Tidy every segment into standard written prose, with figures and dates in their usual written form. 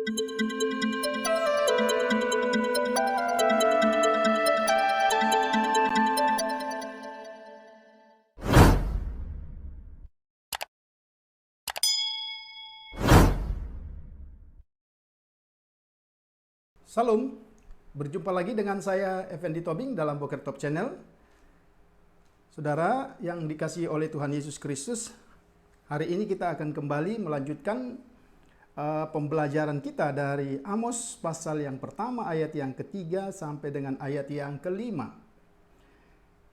Salam, berjumpa lagi dengan saya Effendi Tobing dalam Boker Top Channel. Saudara yang dikasihi oleh Tuhan Yesus Kristus, hari ini kita akan kembali melanjutkan pembelajaran kita dari Amos pasal yang pertama ayat yang ketiga sampai dengan ayat yang kelima.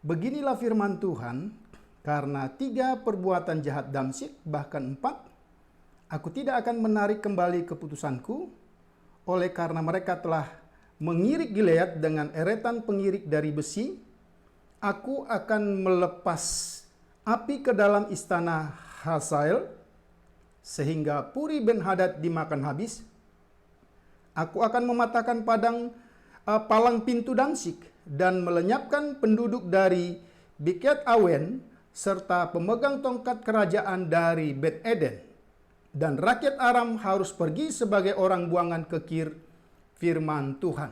Beginilah firman Tuhan, karena 3 perbuatan jahat Damsyik, bahkan 4, aku tidak akan menarik kembali keputusanku, oleh karena mereka telah mengirik Gilead dengan eretan pengirik dari besi. Aku akan melepas api ke dalam istana Hazael, sehingga Puri Ben Hadad dimakan habis. Aku akan mematahkan palang pintu Damsyik dan melenyapkan penduduk dari Biket Awen, serta pemegang tongkat kerajaan dari Bet Eden. Dan rakyat Aram harus pergi sebagai orang buangan ke Kir, firman Tuhan.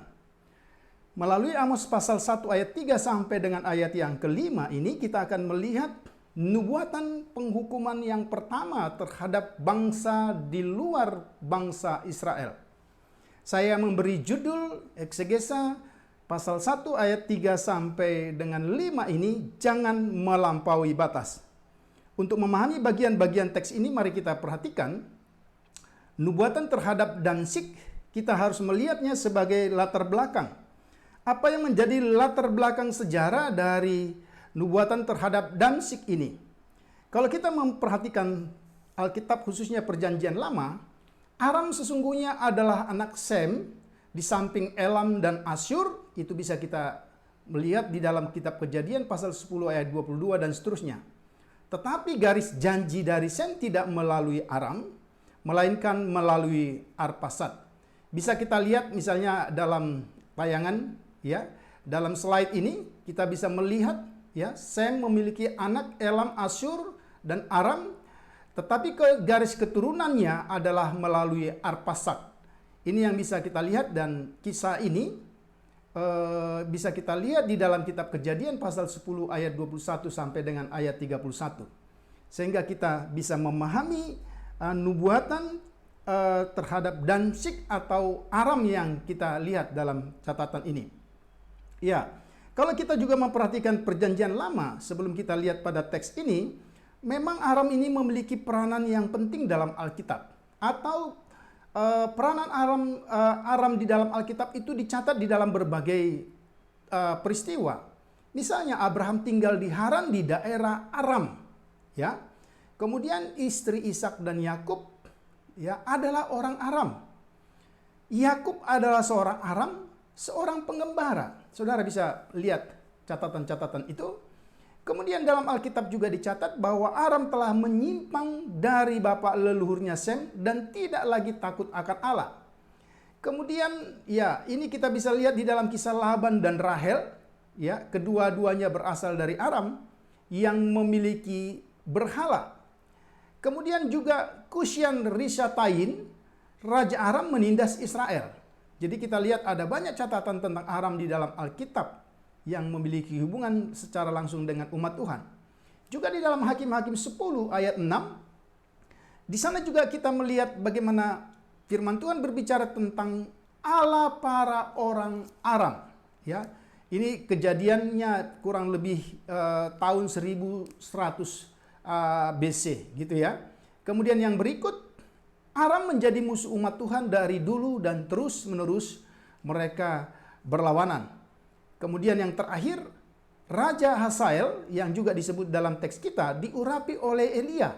Melalui Amos pasal 1 ayat 3 sampai dengan ayat yang kelima ini, kita akan melihat nubuatan penghukuman yang pertama terhadap bangsa di luar bangsa Israel. Saya memberi judul eksegesa pasal 1 ayat 3 sampai dengan 5 ini, jangan melampaui batas. Untuk memahami bagian-bagian teks ini, mari kita perhatikan nubuatan terhadap Damsyik. Kita harus melihatnya sebagai latar belakang. Apa yang menjadi latar belakang sejarah dari nubuatan terhadap Damsyik ini? Kalau kita memperhatikan Alkitab, khususnya Perjanjian Lama, Aram sesungguhnya adalah anak Sem, di samping Elam dan Asyur. Itu bisa kita melihat di dalam kitab Kejadian pasal 10 ayat 22 dan seterusnya. Tetapi garis janji dari Sem tidak melalui Aram, melainkan melalui Arpasad. Bisa kita lihat misalnya dalam tayangan, ya, dalam slide ini kita bisa melihat, ya, Sem memiliki anak Elam, Asyur, dan Aram, tetapi garis keturunannya adalah melalui Arpasad. Ini yang bisa kita lihat, dan kisah ini bisa kita lihat di dalam kitab Kejadian pasal 10 ayat 21 sampai dengan ayat 31. Sehingga kita bisa memahami nubuatan terhadap Damsyik atau Aram yang kita lihat dalam catatan ini. Ya, kalau kita juga memperhatikan Perjanjian Lama, sebelum kita lihat pada teks ini, memang Aram ini memiliki peranan yang penting dalam Alkitab. Atau peranan Aram di dalam Alkitab itu dicatat di dalam berbagai peristiwa. Misalnya Abraham tinggal di Haran di daerah Aram, ya. Kemudian istri Ishak dan Yakub, ya, adalah orang Aram. Yakub adalah seorang Aram, seorang pengembara. Saudara bisa lihat catatan-catatan itu. Kemudian dalam Alkitab juga dicatat bahwa Aram telah menyimpang dari bapak leluhurnya Sem dan tidak lagi takut akan Allah. Kemudian, ya, ini kita bisa lihat di dalam kisah Laban dan Rahel, ya, kedua-duanya berasal dari Aram yang memiliki berhala. Kemudian juga Kusyan Rishatain, raja Aram, menindas Israel. Jadi kita lihat ada banyak catatan tentang Aram di dalam Alkitab yang memiliki hubungan secara langsung dengan umat Tuhan. Juga di dalam Hakim-Hakim 10 ayat 6, di sana juga kita melihat bagaimana firman Tuhan berbicara tentang Allah para orang Aram. Ya, ini kejadiannya kurang lebih tahun 1100 BC gitu ya. Kemudian yang berikut, Aram menjadi musuh umat Tuhan dari dulu dan terus-menerus mereka berlawanan. Kemudian yang terakhir, Raja Hazael yang juga disebut dalam teks kita diurapi oleh Elia.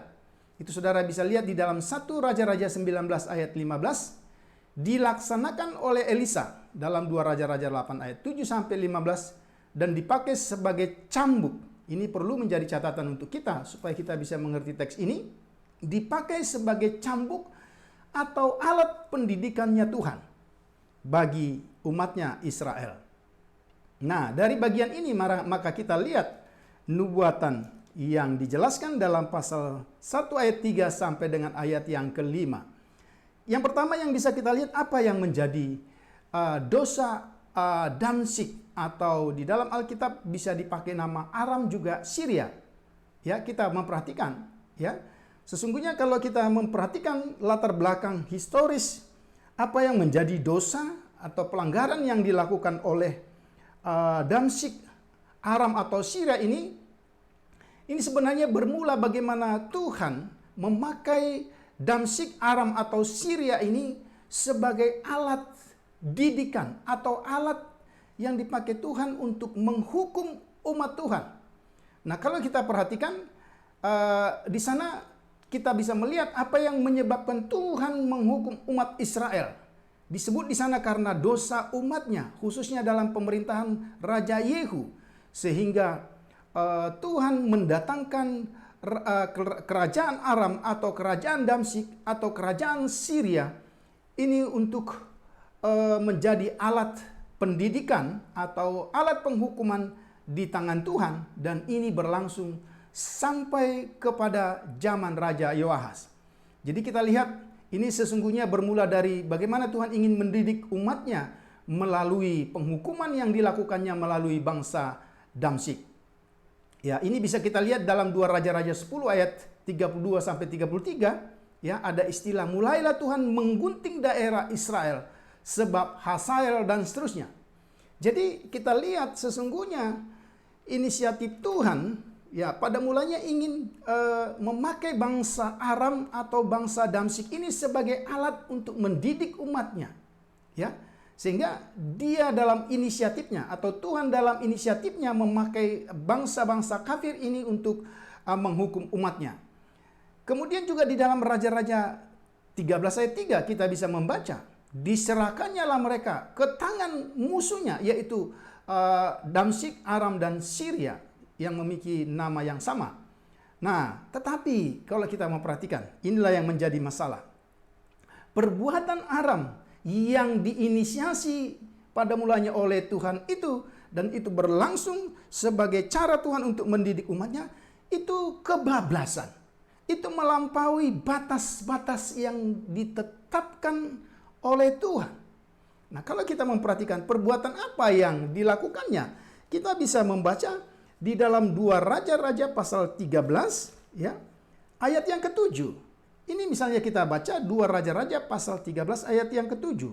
Itu saudara bisa lihat di dalam 1 Raja-Raja 19 ayat 15, dilaksanakan oleh Elisa dalam 2 Raja-Raja 8 ayat 7 sampai 15, dan dipakai sebagai cambuk. Ini perlu menjadi catatan untuk kita supaya kita bisa mengerti teks ini. Dipakai sebagai cambuk atau alat pendidikannya Tuhan bagi umatnya Israel. Nah, dari bagian ini maka kita lihat nubuatan yang dijelaskan dalam pasal 1 ayat 3 sampai dengan ayat yang kelima. Yang pertama yang bisa kita lihat apa yang menjadi dosa Damsyik, atau di dalam Alkitab bisa dipakai nama Aram juga Syria. Ya, kita memperhatikan, ya. Sesungguhnya kalau kita memperhatikan latar belakang historis apa yang menjadi dosa atau pelanggaran yang dilakukan oleh Damsyik, Aram atau Syria ini sebenarnya bermula bagaimana Tuhan memakai Damsyik, Aram atau Syria ini sebagai alat didikan atau alat yang dipakai Tuhan untuk menghukum umat Tuhan. Nah, kalau kita perhatikan di sana kita bisa melihat apa yang menyebabkan Tuhan menghukum umat Israel. Disebut di sana karena dosa umatnya, khususnya dalam pemerintahan Raja Yehu, sehingga Tuhan mendatangkan kerajaan Aram atau kerajaan Damsyik atau kerajaan Syria ini untuk menjadi alat pendidikan atau alat penghukuman di tangan Tuhan, dan ini berlangsung sampai kepada zaman Raja Yoahas. Jadi kita lihat ini sesungguhnya bermula dari bagaimana Tuhan ingin mendidik umatnya melalui penghukuman yang dilakukannya melalui bangsa Damsyik. Ya, ini bisa kita lihat dalam 2 Raja-Raja 10 ayat 32 sampai 33, ya, ada istilah mulailah Tuhan menggunting daerah Israel sebab Hazael dan seterusnya. Jadi kita lihat sesungguhnya inisiatif Tuhan ya pada mulanya ingin memakai bangsa Aram atau bangsa Damsyik ini sebagai alat untuk mendidik umatnya. Ya. Sehingga dia dalam inisiatifnya atau Tuhan dalam inisiatifnya memakai bangsa-bangsa kafir ini untuk menghukum umatnya. Kemudian juga di dalam Raja-Raja 13 ayat 3 kita bisa membaca, diserahkannya lah mereka ke tangan musuhnya, yaitu Damsyik, Aram, dan Syria yang memiliki nama yang sama. Nah, tetapi kalau kita memperhatikan, inilah yang menjadi masalah. Perbuatan Aram yang diinisiasi pada mulanya oleh Tuhan itu, dan itu berlangsung sebagai cara Tuhan untuk mendidik umatnya, itu kebablasan. Itu melampaui batas-batas yang ditetapkan oleh Tuhan. Nah, kalau kita memperhatikan perbuatan apa yang dilakukannya, kita bisa membaca di dalam 2 Raja-Raja pasal 13, ya, ayat yang ke-7. Ini misalnya kita baca 2 Raja-Raja pasal 13 ayat yang ke-7.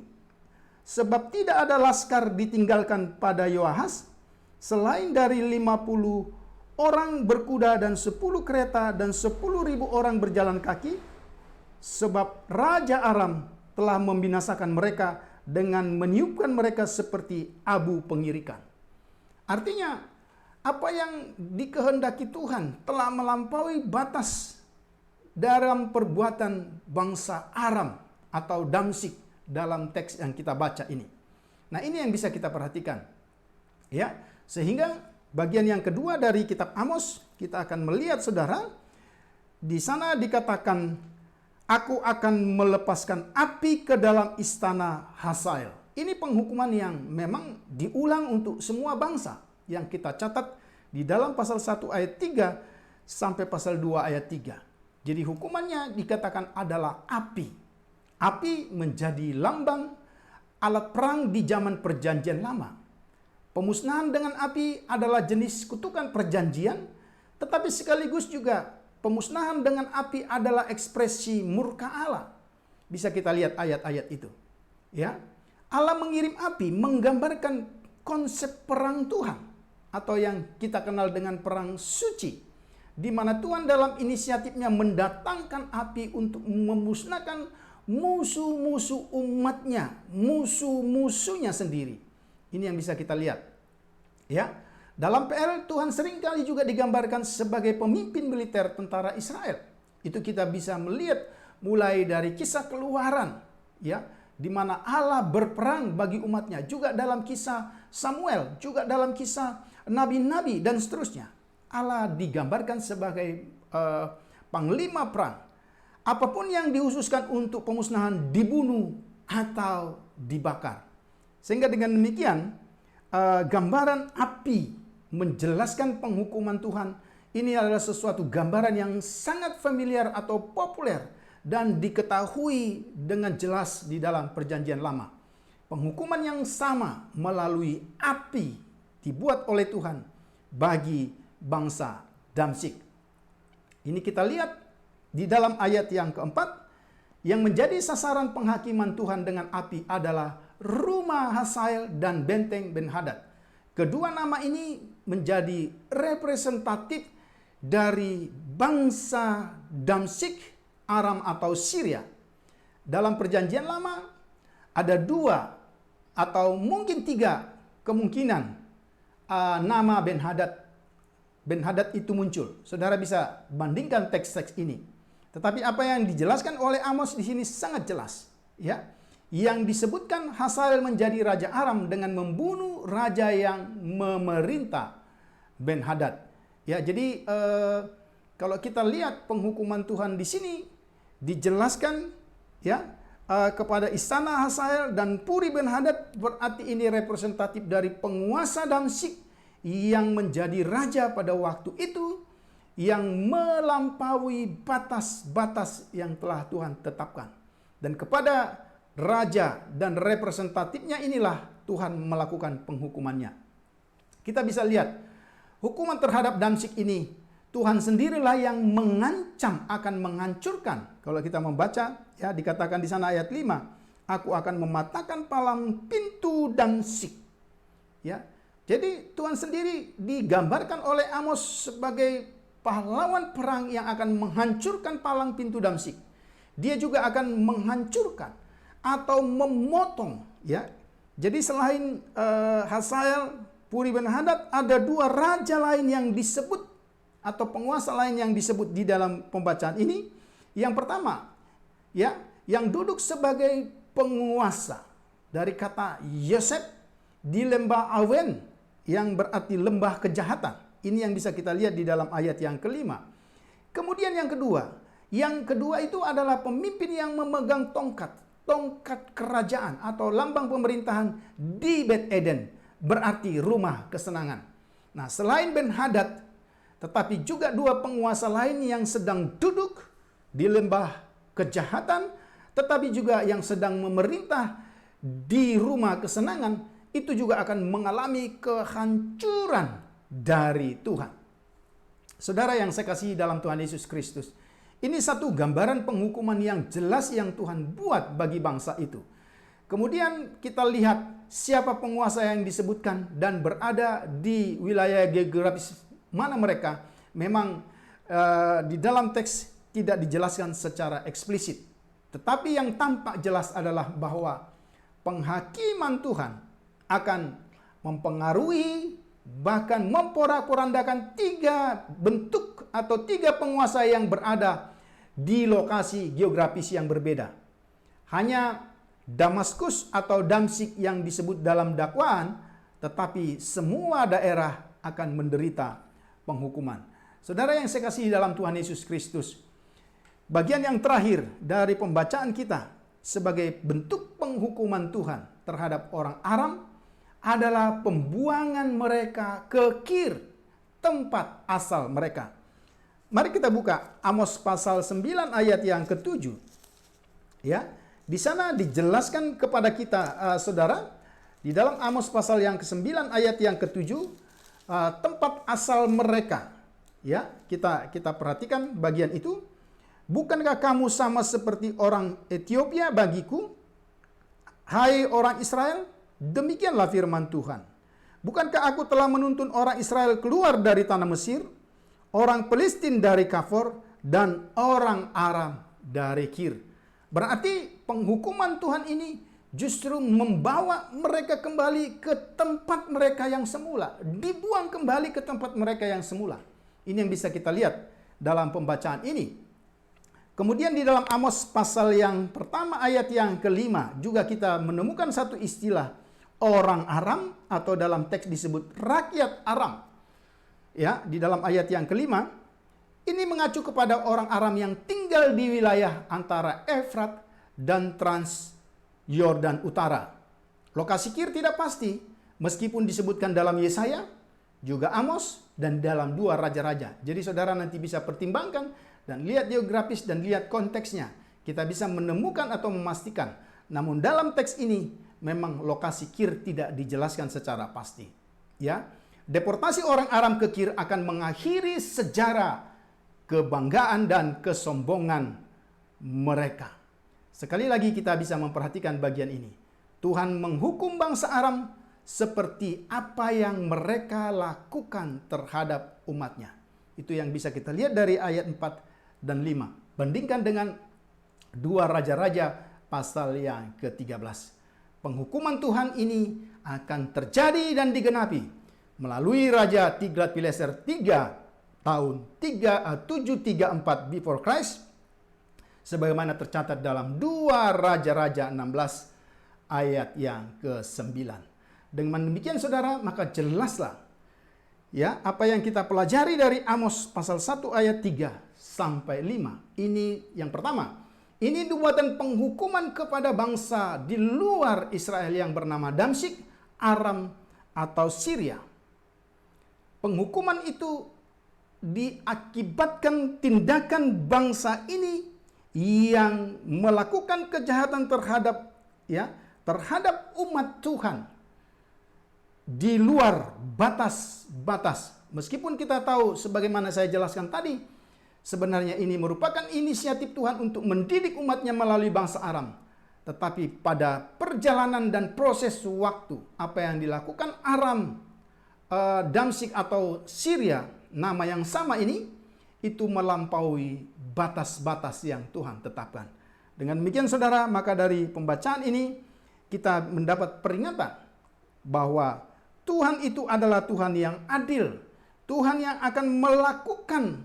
Sebab tidak ada laskar ditinggalkan pada Yoahas, selain dari 50 orang berkuda dan 10 kereta dan 10.000 orang berjalan kaki, sebab Raja Aram telah membinasakan mereka dengan meniupkan mereka seperti abu pengirikan. Artinya, apa yang dikehendaki Tuhan telah melampaui batas dalam perbuatan bangsa Aram atau Damsyik dalam teks yang kita baca ini. Nah, ini yang bisa kita perhatikan. Ya, sehingga bagian yang kedua dari kitab Amos, kita akan melihat saudara, di sana dikatakan, aku akan melepaskan api ke dalam istana Hazael. Ini penghukuman yang memang diulang untuk semua bangsa yang kita catat di dalam pasal 1 ayat 3 sampai pasal 2 ayat 3. Jadi hukumannya dikatakan adalah api. Api menjadi lambang alat perang di zaman perjanjian lama. Pemusnahan dengan api adalah jenis kutukan perjanjian, tetapi sekaligus juga pemusnahan dengan api adalah ekspresi murka Allah. Bisa kita lihat ayat-ayat itu. Ya, Allah mengirim api menggambarkan konsep perang Tuhan atau yang kita kenal dengan perang suci, di mana Tuhan dalam inisiatifnya mendatangkan api untuk memusnahkan musuh-musuh umatnya, musuh-musuhnya sendiri. Ini yang bisa kita lihat. Ya, dalam PL Tuhan seringkali juga digambarkan sebagai pemimpin militer tentara Israel. Itu kita bisa melihat mulai dari kisah Keluaran, ya, di mana Allah berperang bagi umatnya, juga dalam kisah Samuel, juga dalam kisah nabi-nabi dan seterusnya. Allah digambarkan sebagai panglima perang. Apapun yang dihususkan untuk pemusnahan dibunuh atau dibakar. Sehingga dengan demikian gambaran api menjelaskan penghukuman Tuhan ini adalah sesuatu gambaran yang sangat familiar atau populer dan diketahui dengan jelas di dalam Perjanjian Lama. Penghukuman yang sama melalui api dibuat oleh Tuhan bagi bangsa Damsyik. Ini kita lihat di dalam ayat yang keempat, yang menjadi sasaran penghakiman Tuhan dengan api adalah rumah Hazael dan benteng Ben-Hadad. Kedua nama ini menjadi representatif dari bangsa Damsyik, Aram atau Syria. Dalam Perjanjian Lama ada 2 atau mungkin 3 kemungkinan nama Ben-Hadad. Ben-Hadad itu muncul. Saudara bisa bandingkan teks-teks ini. Tetapi apa yang dijelaskan oleh Amos di sini sangat jelas, ya. Yang disebutkan Hazael menjadi raja Aram dengan membunuh raja yang memerintah Ben-Hadad. Ya, jadi kalau kita lihat penghukuman Tuhan di sini dijelaskan, ya, kepada istana Hazael dan puri Ben-Hadad, berarti ini representatif dari penguasa Damsyik yang menjadi raja pada waktu itu, yang melampaui batas-batas yang telah Tuhan tetapkan. Dan kepada raja dan representatifnya inilah Tuhan melakukan penghukumannya. Kita bisa lihat hukuman terhadap Damsyik ini, Tuhan sendirilah yang mengancam akan menghancurkan. Kalau kita membaca, ya, dikatakan di sana ayat 5, aku akan mematahkan palang pintu Damsyik. Ya, jadi Tuhan sendiri digambarkan oleh Amos sebagai pahlawan perang yang akan menghancurkan palang pintu Damsyik. Dia juga akan menghancurkan atau memotong, ya. Jadi selain Hazael, puri Ben-Hadad, ada 2 raja lain yang disebut atau penguasa lain yang disebut di dalam pembacaan ini. Yang pertama, ya, yang duduk sebagai penguasa dari kata Yosef di lembah Awen, yang berarti lembah kejahatan. Ini yang bisa kita lihat di dalam ayat yang kelima. Kemudian yang kedua itu adalah pemimpin yang memegang tongkat kerajaan atau lambang pemerintahan di Bet Eden, berarti rumah kesenangan. Nah, selain Ben-Hadad, tetapi juga 2 penguasa lain yang sedang duduk di lembah kejahatan, tetapi juga yang sedang memerintah di rumah kesenangan, itu juga akan mengalami kehancuran dari Tuhan. Saudara yang saya kasihi dalam Tuhan Yesus Kristus, ini satu gambaran penghukuman yang jelas yang Tuhan buat bagi bangsa itu. Kemudian kita lihat siapa penguasa yang disebutkan dan berada di wilayah geografis mana mereka. Memang di dalam teks tidak dijelaskan secara eksplisit. Tetapi yang tampak jelas adalah bahwa penghakiman Tuhan akan mempengaruhi, bahkan memporak-porandakan 3 bentuk atau 3 penguasa yang berada di lokasi geografis yang berbeda. Hanya Damaskus atau Damsyik yang disebut dalam dakwaan, tetapi semua daerah akan menderita penghukuman. Saudara yang saya kasihi dalam Tuhan Yesus Kristus, bagian yang terakhir dari pembacaan kita sebagai bentuk penghukuman Tuhan terhadap orang Aram adalah pembuangan mereka ke Kir, tempat asal mereka. Mari kita buka Amos pasal 9 ayat yang ke-7. Ya, di sana dijelaskan kepada kita, saudara, di dalam Amos pasal yang ke-9 ayat yang ke-7, tempat asal mereka. Ya, kita perhatikan bagian itu. Bukankah kamu sama seperti orang Ethiopia bagiku, hai orang Israel? Demikianlah firman Tuhan. Bukankah aku telah menuntun orang Israel keluar dari tanah Mesir, orang Palestina dari Kaftor, dan orang Aram dari Kir? Berarti penghukuman Tuhan ini justru membawa mereka kembali ke tempat mereka yang semula. Dibuang kembali ke tempat mereka yang semula. Ini yang bisa kita lihat dalam pembacaan ini. Kemudian di dalam Amos pasal yang pertama ayat yang ke-5 juga kita menemukan satu istilah orang Aram, atau dalam teks disebut rakyat Aram. Ya, di dalam ayat yang ke-5 ini mengacu kepada orang Aram yang tinggal di wilayah antara Efrat dan Trans Yordan Utara. Lokasi Kir tidak pasti, meskipun disebutkan dalam Yesaya, juga Amos, dan dalam 2 raja-raja. Jadi saudara nanti bisa pertimbangkan dan lihat geografis dan lihat konteksnya. kita bisa menemukan atau memastikan. Namun dalam teks ini memang lokasi Kir tidak dijelaskan secara pasti. Ya, deportasi orang Aram ke Kir akan mengakhiri sejarah kebanggaan dan kesombongan mereka. Sekali lagi kita bisa memperhatikan bagian ini. Tuhan menghukum bangsa Aram seperti apa yang mereka lakukan terhadap umatnya. Itu yang bisa kita lihat dari ayat 4 dan 5. Bandingkan dengan 2 Raja-Raja pasal yang ke-13. Penghukuman Tuhan ini akan terjadi dan digenapi melalui Raja Tiglat-Pileser 3 tahun 734 before Christ, sebagaimana tercatat dalam 2 Raja-Raja 16 ayat yang ke-9. Dengan demikian saudara, maka jelaslah ya apa yang kita pelajari dari Amos pasal 1 ayat 3 sampai 5. Ini yang pertama. Ini nubuatan penghukuman kepada bangsa di luar Israel yang bernama Damsyik, Aram, atau Syria. Penghukuman itu diakibatkan tindakan bangsa ini yang melakukan kejahatan terhadap umat Tuhan di luar batas-batas. Meskipun kita tahu sebagaimana saya jelaskan tadi, sebenarnya ini merupakan inisiatif Tuhan untuk mendidik umatnya melalui bangsa Aram. Tetapi pada perjalanan dan proses waktu, apa yang dilakukan Aram, Damsyik atau Syria, nama yang sama ini, itu melampaui batas-batas yang Tuhan tetapkan. Dengan demikian saudara, maka dari pembacaan ini kita mendapat peringatan bahwa Tuhan itu adalah Tuhan yang adil. Tuhan yang akan melakukan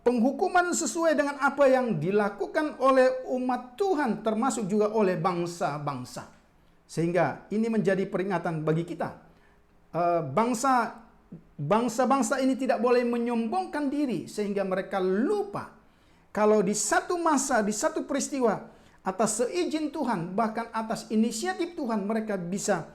penghukuman sesuai dengan apa yang dilakukan oleh umat Tuhan, termasuk juga oleh bangsa-bangsa. Sehingga ini menjadi peringatan bagi kita. Bangsa-bangsa ini tidak boleh menyombongkan diri sehingga mereka lupa kalau di satu masa, di satu peristiwa, atas seizin Tuhan, bahkan atas inisiatif Tuhan, mereka bisa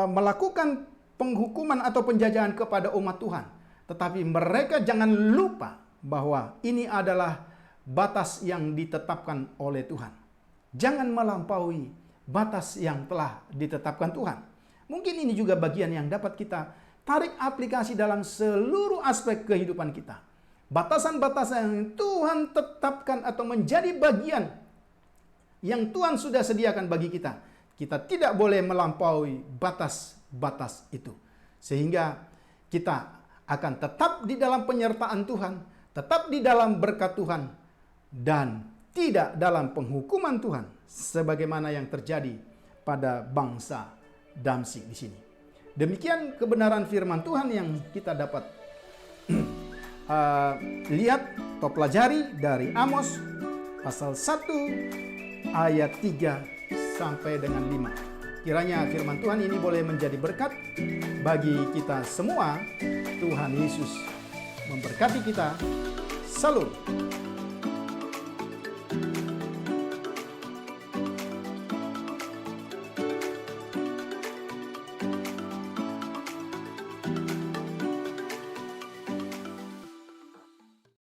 melakukan penghukuman atau penjajahan kepada umat Tuhan. Tetapi mereka jangan lupa bahwa ini adalah batas yang ditetapkan oleh Tuhan. Jangan melampaui batas yang telah ditetapkan Tuhan. Mungkin ini juga bagian yang dapat kita tarik aplikasi dalam seluruh aspek kehidupan kita. Batasan-batasan yang Tuhan tetapkan atau menjadi bagian yang Tuhan sudah sediakan bagi kita. Kita tidak boleh melampaui batas-batas itu. Sehingga kita akan tetap di dalam penyertaan Tuhan, tetap di dalam berkat Tuhan, dan tidak dalam penghukuman Tuhan, sebagaimana yang terjadi pada bangsa Damsyik di sini. Demikian kebenaran firman Tuhan yang kita dapat lihat atau pelajari dari Amos pasal 1 ayat 3 sampai dengan 5. Kiranya firman Tuhan ini boleh menjadi berkat bagi kita semua. Tuhan Yesus memberkati kita. Salam.